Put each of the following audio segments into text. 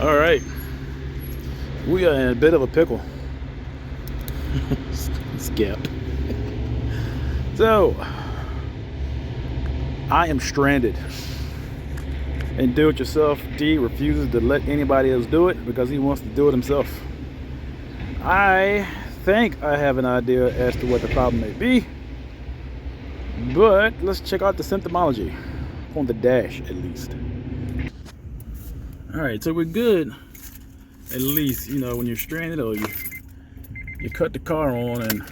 All right, we are in a bit of a pickle. Skipped. So, I am stranded. And do-it-yourself D refuses to let anybody else do it because he wants to do it himself. I think I have an idea as to what the problem may be, but let's check out the symptomology on the dash at least. All right, so we're good. At least, you know, when you're stranded or you cut the car on and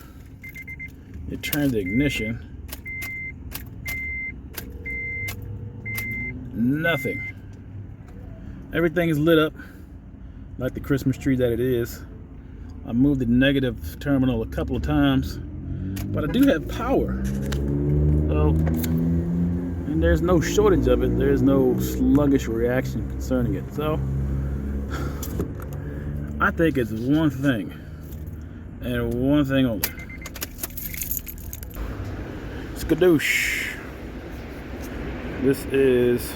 you turn the ignition, nothing. Everything is lit up like the Christmas tree that it is. I moved the negative terminal a couple of times, but I do have power. So, and there's no shortage of it. There's no sluggish reaction concerning it. So, I think it's one thing, and one thing only. Skadoosh. This is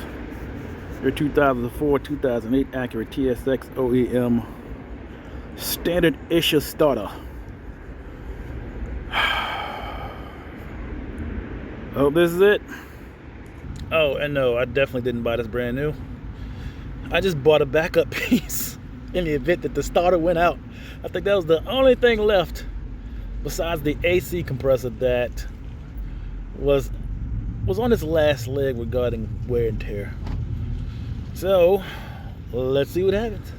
your 2004-2008 Acura TSX OEM standard issue starter. Hope this is it. Oh, and no, I definitely didn't buy this brand new. I just bought a backup piece in the event that the starter went out. I think that was the only thing left besides the AC compressor that was on its last leg regarding wear and tear. So let's see what happens.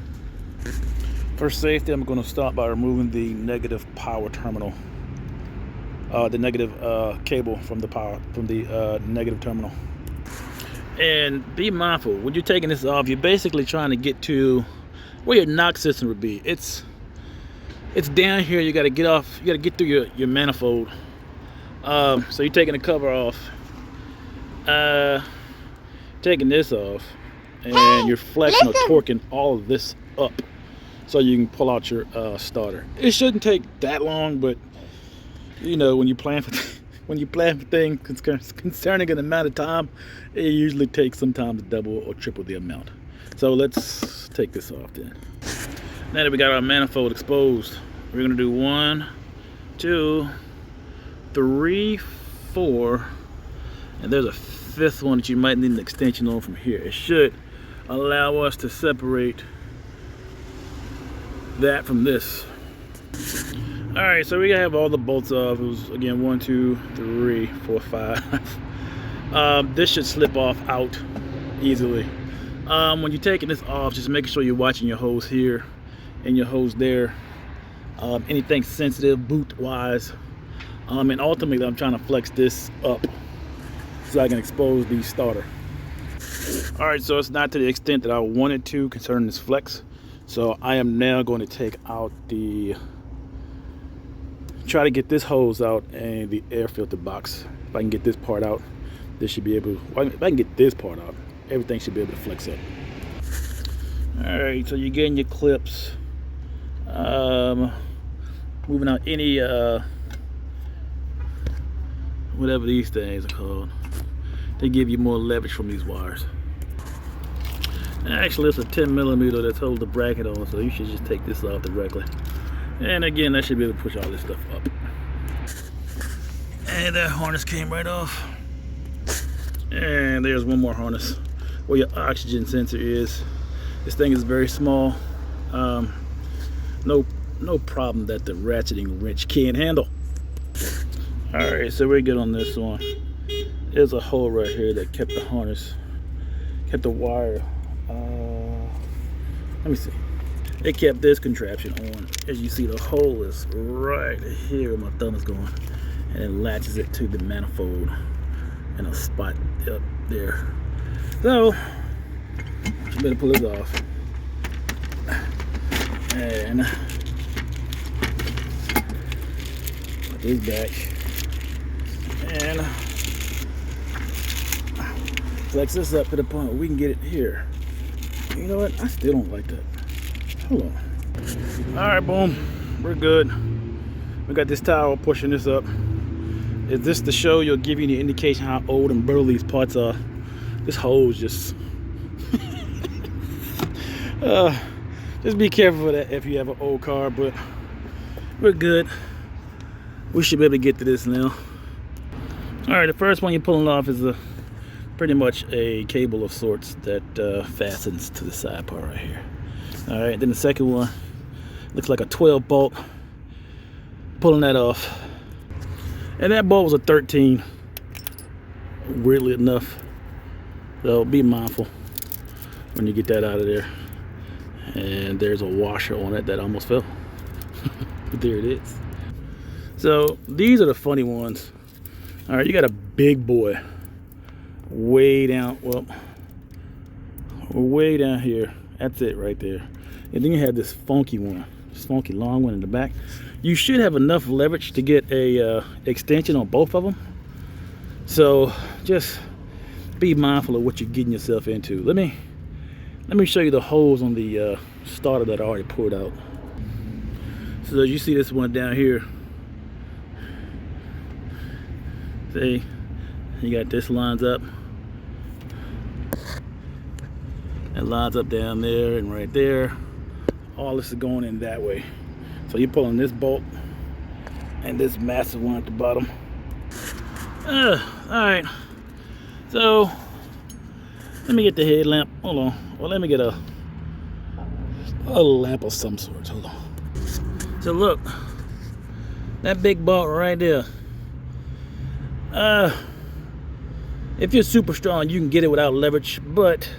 For safety, I'm going to start by removing the negative power terminal, the negative cable from the negative terminal. And be mindful when you're taking this off. You're basically trying to get to where your knock system would be. It's down here. You got to get off. You got to get through your manifold. So you're taking the cover off, taking this off, and you're flexing or torquing all of this up so you can pull out your starter. It shouldn't take that long, but you know, when you plan for things concerning an amount of time, it usually takes sometimes double or triple the amount. So let's take this off then. Now that we got our manifold exposed, we're gonna do 1, 2, 3, 4, and there's a 5th one that you might need an extension on from here. It should allow us to separate that from this. All right, so we have all the bolts off. It was again 1, 2, 3, 4, 5. This should slip off out easily. When you're taking this off, just make sure you're watching your hose here and your hose there. Anything sensitive boot wise. And ultimately I'm trying to flex this up so I can expose the starter. All right, so it's not to the extent that I wanted to concerning this flex. So I am now going to take out try to get this hose out and the air filter box. If I can get this part out, this should be able to, well, if I can get this part out, everything should be able to flex up. All right, so you're getting your clips. Moving out any, whatever these things are called. They give you more leverage from these wires. Actually, it's a 10mm that's holding the bracket on, so you should just take this off directly. And again, that should be able to push all this stuff up. And that harness came right off. And there's one more harness where your oxygen sensor is. This thing is very small. No problem that the ratcheting wrench can't handle. All right, so we're good on this one. There's a hole right here that kept the harness, kept the wire. Let me see. It kept this contraption on. As you see, the hole is right here where my thumb is going, and it latches it to the manifold in a spot up there. So you better pull this off and put this back and flex this up to the point where we can get it here. You know what? I still don't like that. Hold on. All right, boom. We're good. We got this towel pushing this up. Is this the show? You'll give you the indication how old and brittle these parts are. This hose just Just be careful with that if you have an old car, but we're good. We should be able to get to this now. All right, the first one you're pulling off is pretty much a cable of sorts that fastens to the side part right here. All right, then the second one looks like a 12 bolt. Pulling that off. And that bolt was a 13, weirdly enough. So be mindful when you get that out of there. And there's a washer on it that almost fell. But there it is. So these are the funny ones. All right, you got a big boy way down, well, way down here. That's it right there. And then you have this funky one, this funky long one in the back. You should have enough leverage to get a extension on both of them. So just be mindful of what you're getting yourself into. Let me show you the holes on the starter that I already pulled out. So as you see this one down here, see, you got this lines up. It lines up down there and right there. All this is going in that way. So you're pulling this bolt and this massive one at the bottom. All right. So let me get the headlamp. Hold on. Well, let me get a lamp of some sort. Hold on. So look, that big bolt right there. If you're super strong, you can get it without leverage, but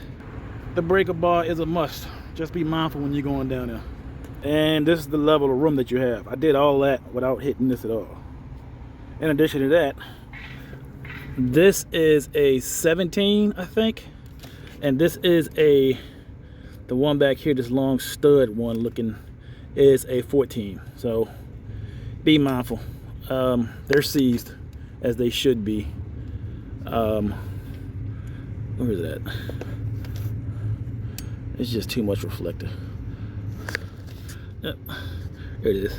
the breaker bar is a must. Just be mindful when you're going down there. And this is the level of room that you have. I did all that without hitting this at all. In addition to that, this is a 17, I think. And this is the one back here, this long stud one looking, is a 14. So be mindful. They're seized as they should be. Where is that? It's just too much reflector. Yep. There it is.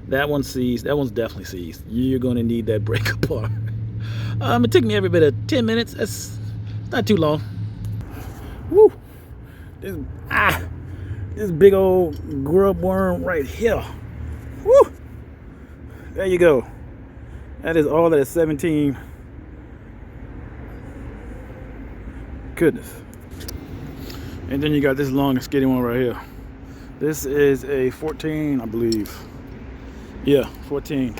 That one's seized. That one's definitely seized. You're going to need that breaker bar. It took me every bit of 10 minutes. That's not too long. Woo! This big old grub worm right here. Woo! There you go. That is all that is 17. Goodness. And then you got this long and skinny one right here. This is a 14, I believe. Yeah, 14.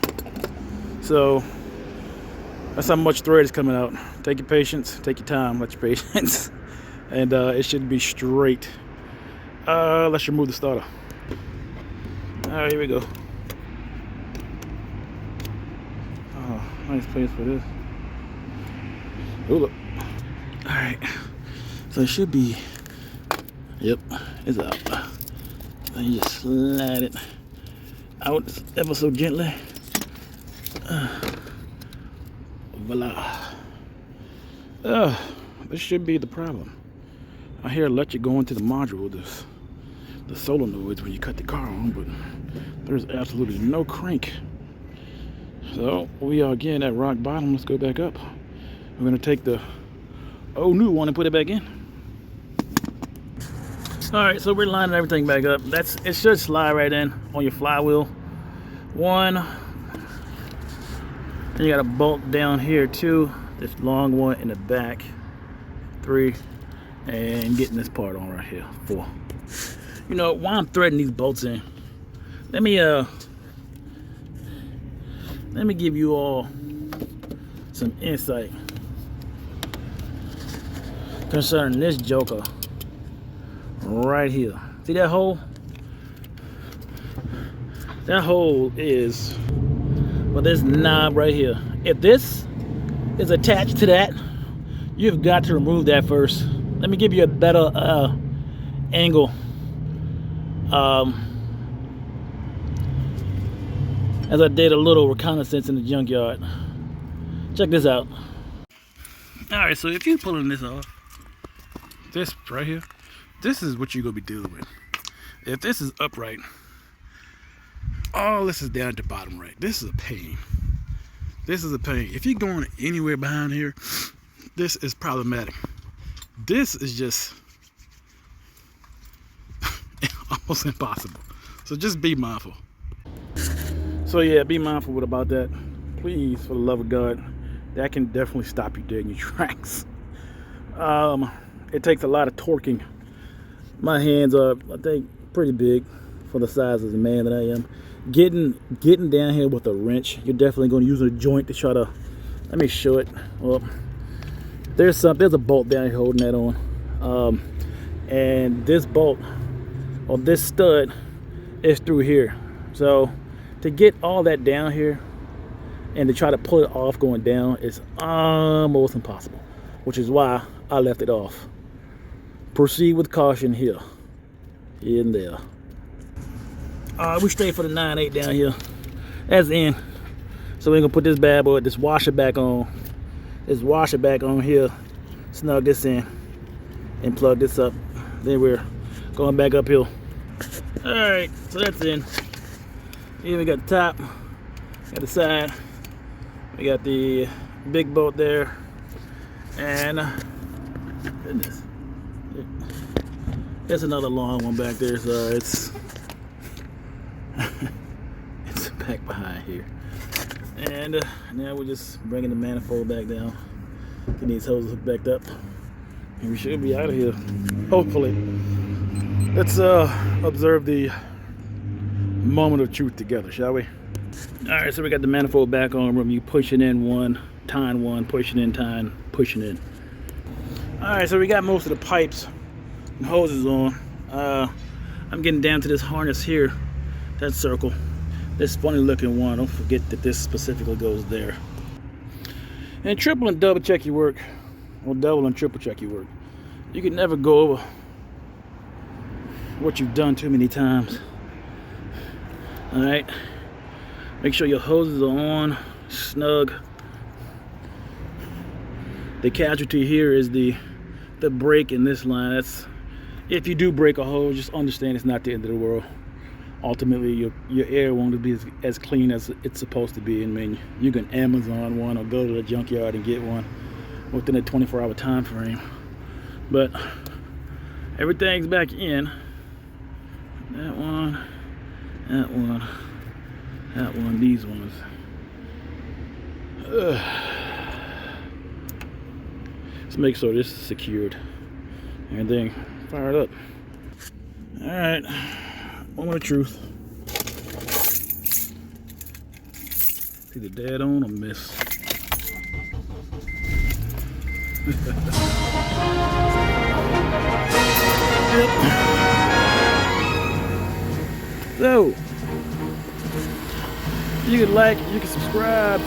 So that's how much thread is coming out. Take your patience, take your time, let your patience. And it should be straight. Let's remove the starter. All right, here we go. Oh, nice place for this. Oh, look. All right, so it should be, yep, it's out. So you just slide it out ever so gently. Voila. This should be the problem. I hear let you go into the module, the solenoids when you cut the car on, but there's absolutely no crank. So we are again at rock bottom. Let's go back up. We're gonna take the old new one and put it back in. All right, so we're lining everything back up. It should slide right in on your flywheel. One, and you got a bolt down here too. This long one in the back. 3, and getting this part on right here. 4. You know, while I'm threading these bolts in, let me give you all some insight concerning this joker right here. See that hole? That hole is, well, this knob right here. If this is attached to that, you've got to remove that first. Let me give you a better angle. As I did a little reconnaissance in the junkyard. Check this out. Alright, so if you're pulling this off, this right here, this is what you're going to be dealing with. If this is upright, all this is down at the bottom right. This is a pain. This is a pain. If you're going anywhere behind here, this is problematic. This is just almost impossible. So just be mindful. So yeah, be mindful about that. Please, for the love of God, that can definitely stop you dead in your tracks. It takes a lot of torquing. My hands are, I think, pretty big for the size of the man that I am. Getting down here with a wrench, you're definitely going to use a joint to try to. Let me show it. Well, there's a bolt down here holding that on, and this bolt or this stud is through here. So to get all that down here and to try to pull it off going down is almost impossible, which is why I left it off. Proceed with caution here and there. We straight for the 9/8 down here. That's in. So we're gonna put this bad boy, this washer back on. This washer back on here. Snug this in and plug this up. Then we're going back uphill. All right, so that's in. Here we got the top, got the side. We got the big bolt there, and goodness, there's another long one back there. So it's it's back behind here. And now we're just bringing the manifold back down, getting these hoses hooked back up, and we should be out of here, hopefully. Let's observe the moment of truth together, shall we? All right, so we got the manifold back on. Remember, you push it in one, tying one, pushing in, tying, pushing in. All right, so we got most of the pipes and hoses on. I'm getting down to this harness here, that circle. This funny looking one, don't forget that this specifically goes there. And triple and double check your work, or double and triple check your work. You can never go over what you've done too many times. All right, make sure your hoses are on, snug. The casualty here is the break in this line. That's, if you do break a hose, just understand it's not the end of the world. Ultimately, your air won't be as clean as it's supposed to be. I mean, you can Amazon one or go to the junkyard and get one within a 24-hour time frame. But everything's back in. That one, that one, that one, these ones. Let's make sure this is secured. Everything fired up. All right. Moment of truth. It's either dead on or miss. So, you can like, you can subscribe.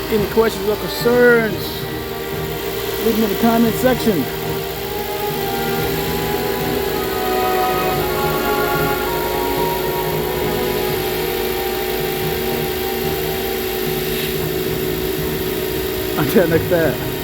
Any questions or concerns, leave them in the comment section. Until next time.